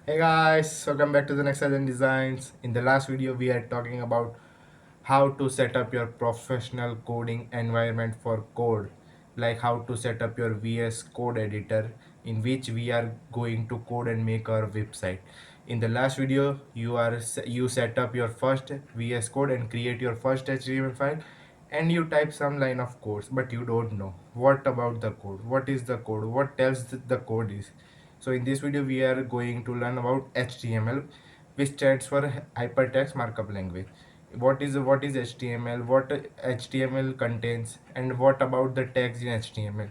Hey guys, welcome back to the Next Gen Designs. In the last video, we are talking about how to set up your professional coding environment for code, like how to set up your VS Code editor in which we are going to code and make our website. In the last video, you set up your first VS Code and create your first HTML file, and you type some line of codes, but you don't know what about the code, what is the code, what tells the code is. So in this video we are going to learn about HTML, which stands for hypertext markup language. What is HTML, what HTML contains, and what about the tags in HTML.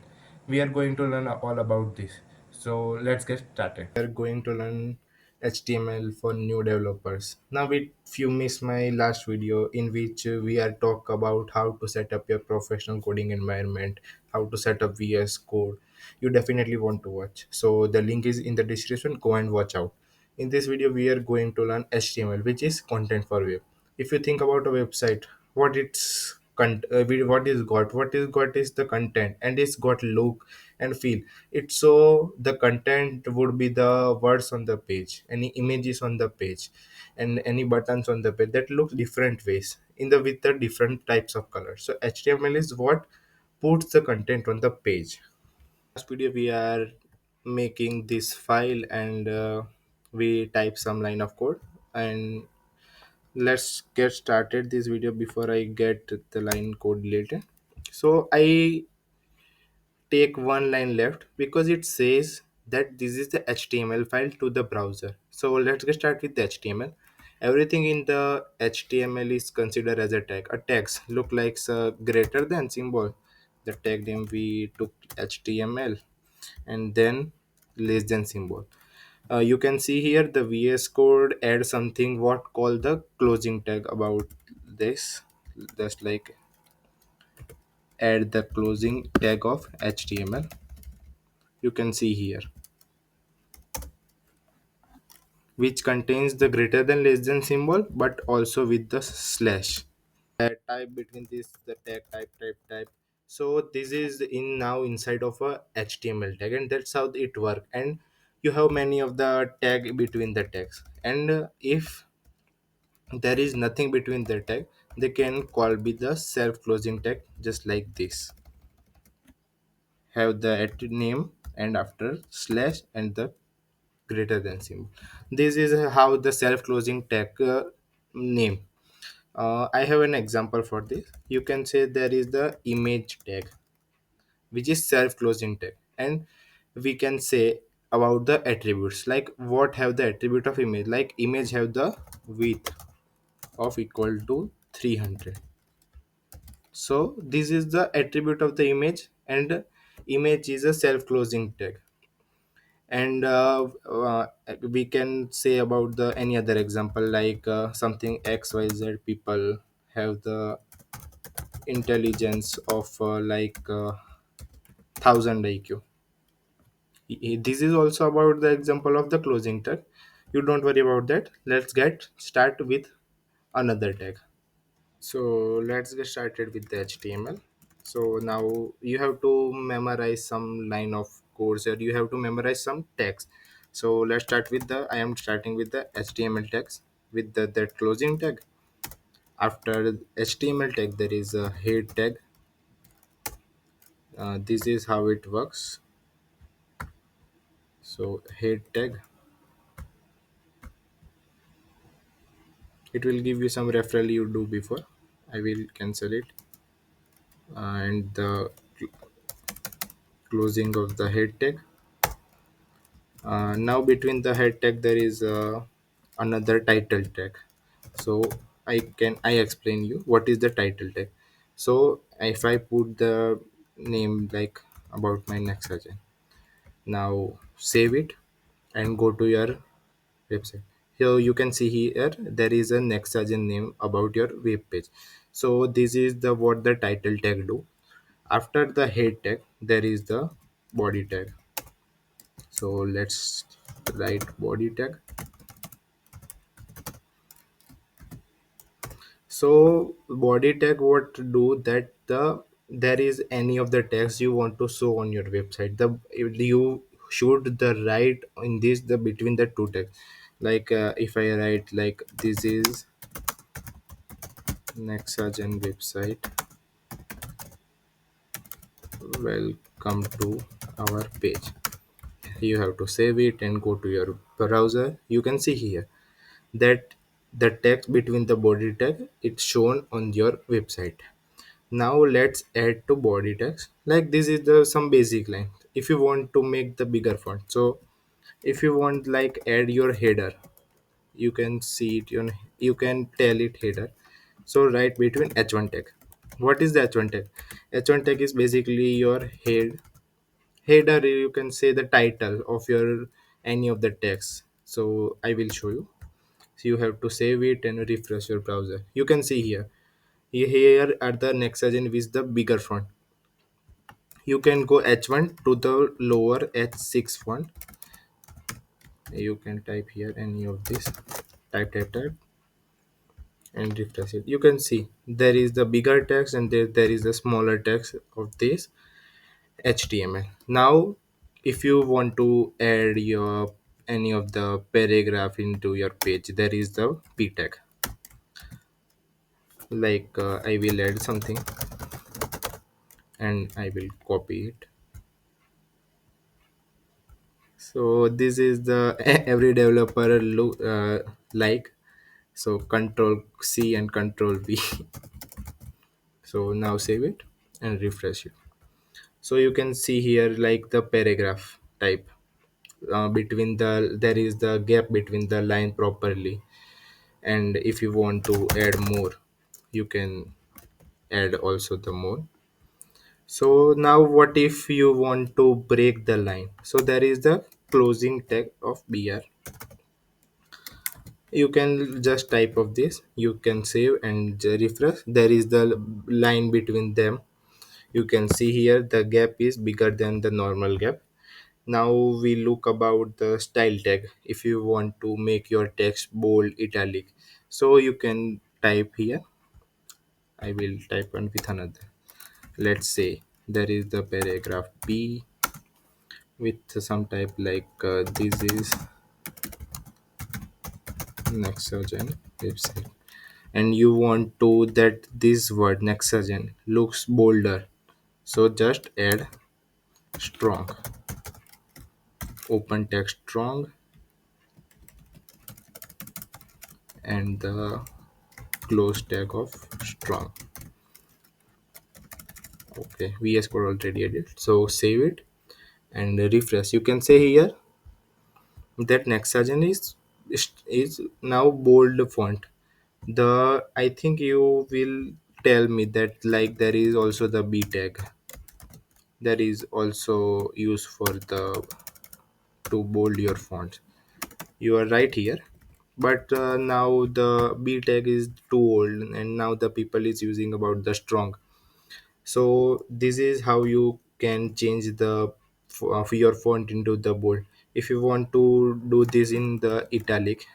We are going to learn all about this. So let's get started. We are going to learn HTML for new developers. Now, if you missed my last video in which we are talk about how to set up your professional coding environment, how to set up VS Code, you definitely want to watch. So the link is in the description. Go and watch out. In this video, we are going to learn HTML, which is content for web. If you think about a website, what is the content, and it's got look and feel. It's so the content would be the words on the page, any images on the page, and any buttons on the page that look different ways in the with the different types of colors. So HTML is what puts the content on the page. Last video we are making this file, and we type some line of code, and let's get started this video before I get the line code deleted. So I take one line left because it says that this is the HTML file to the browser. So let's get started with the HTML. Everything in the HTML is considered as a tag. A text look like a greater than symbol. The tag name we took HTML, and then less than symbol. You can see here the VS Code add something what called the closing tag about this. Just like add the closing tag of HTML. You can see here, which contains the greater than less than symbol, but also with the slash. Type between this the tag type. So this is in now inside of a HTML tag, and that's how it work. And you have many of the tag between the tags, and if there is nothing between the tag, they can call be the self closing tag, just like this. Have the at name and after slash and the greater than symbol. This is how the self closing tag name. I have an example for this. You can say there is the image tag, which is self closing tag, and we can say about the attributes, like what have the attribute of image, like image have the width of equal to 300. So this is the attribute of the image, and image is a self closing tag. And we can say about the any other example, like something xyz people have the intelligence of 1000 IQ. This is also about the example of the closing tag. You don't worry about that. Let's get start with another tag. So let's get started with the HTML. So now you have to memorize some line of codes, or you have to memorize some text. So let's start with the I am starting with the HTML text with the closing tag. After HTML tag there is a head tag. This is how it works. So head tag, it will give you some referral you do before. I will cancel it. And the closing of the head tag. Now between the head tag there is another title tag. So I explain you what is the title tag. So if I put the name like about my next agent, now save it and go to your website. Here you can see here there is a next agent name about your web page. So this is the what the title tag do. After the head tag there is the body tag. So let's write body tag. So body tag what do that the there is any of the text you want to show on your website, the you should the write in this the between the two text. Like if I write like this is Nexagen website, welcome to our page. You have to save it and go to your browser. You can see here that the text between the body tag it's shown on your website. Now let's add to body text. Like this is the some basic line. If you want to make the bigger font, so if you want like add your header, you can see it on, you can tell it header. So right between h1 tag. What is the h1 tag? H1 tag is basically your header, you can say the title of your any of the text. So I will show you. So you have to save it and refresh your browser. You can see here, here are the Nexagen with the bigger font. You can go h1 to the lower h6 font. You can type here any of this, type and refresh it. You can see there is the bigger text and there is the smaller text of this HTML. Now if you want to add your any of the paragraph into your page, there is the p tag. Like I will add something and I will copy it. So this is the every developer look like. So control C and control V. So now save it and refresh it. So you can see here like the paragraph type, between the there is the gap between the line properly. And if you want to add more, you can add also the more. So now what if you want to break the line? So there is the closing tag of br. You can just type of this, you can save and refresh. There is the line between them. You can see here the gap is bigger than the normal gap. Now we look about the style tag. If you want to make your text bold, italic, so you can type here. I will type one with another. Let's say there is the paragraph b with some type like this is Nexagen website, and you want to that this word Nexagen looks bolder. So just add strong, open text strong, and the close tag of strong. Okay, VS Code already added. So save it and refresh. You can say here that Nexagen is now bold font. The I think you will tell me that like there is also the B tag. That is also used for the to bold your font. You are right here, but now the B tag is too old, and now the people is using about the strong. So this is how you can change the of your font into the bold. If you want to do this in the italic,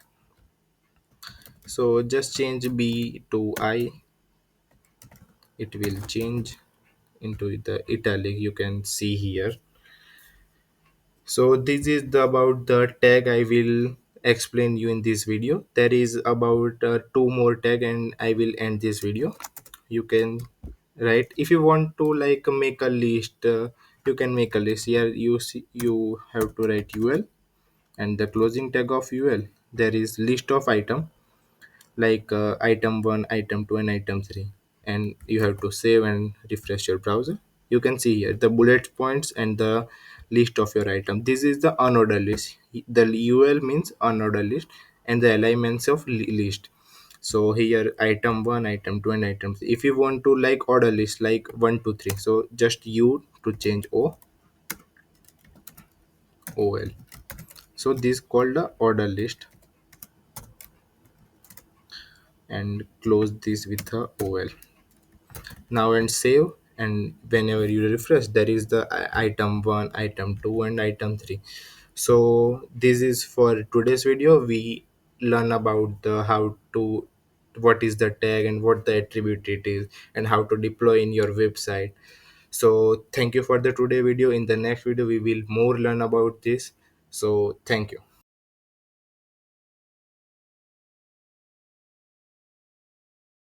so just change B to I. It will change into the italic. You can see here. So this is the about the tag I will explain you in this video. There is about two more tag and I will end this video. You can write if you want to like make a list. You can make a list here. You see, you have to write ul and the closing tag of ul. There is list of item like item 1, item 2 and item 3, and you have to save and refresh your browser. You can see here the bullet points and the list of your item. This is the unordered list. The ul means unordered list and the alignments of list. So here item 1, item 2 and item 3. If you want to like order list like 1 2 3, so just u to change ol. So this called the order list, and close this with the ol. Now and save, and whenever you refresh there is the item 1, item 2 and item 3. So this is for today's video. We learn about the how to what is the tag and what the attribute it is and how to deploy in your website. So thank you for the today video. In the next video we will more learn about this. So thank you.